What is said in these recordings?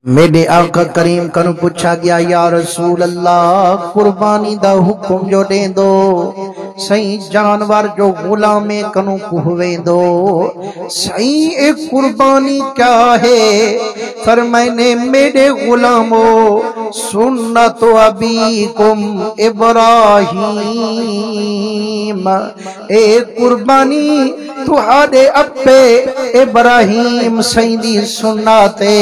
میرے آقا کریم کنو پوچھا گیا یا رسول اللہ قربانی دا حکم جو دیں دو صحیح جانور جو غلام کنو کوہویں دو صحیح ایک قربانی کیا ہے فرمائنے میرے غلامو سنت ابیکم ابراہیم ایک قربانی تہاڈے اپے ابراہیم سیدی سناتے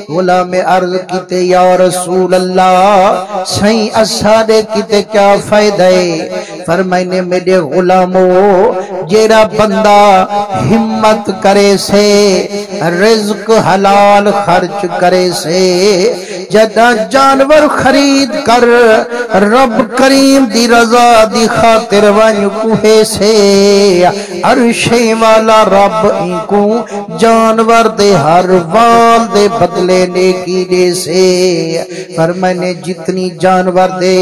غلام عرض کیتے یا رسول اللہ سائیں اساڈے کیتے کیا فائدہ ہے فرمائنے میرے غلامو جیڑا بندہ ہمت کرے سے رزق حلال خرچ کرے سے جدا جانور خرید کر رب کریم دی رضا دی خاطر ون کوہے سے عرشے والا رب ان کو جانور دے ہر وال دے بدلے نیکی دے سے فرمانے جتنی جانور دے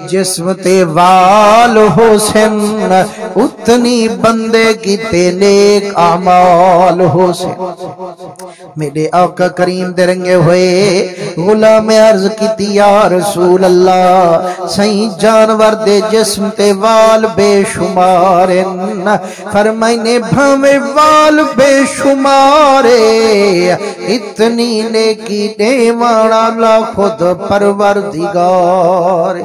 جسم تے وال ہو سن اتنی بندے کی تے نیک اعمال ہو سن میرے آقا کریم درنگے ہوئے غلام عرض کی یا رسول اللہ صحیح جانور دے جسم تے وال بے شمارن فرمائنے بھامے وال بے شمارے اتنی نیکی دے مانا لا خود پروردگار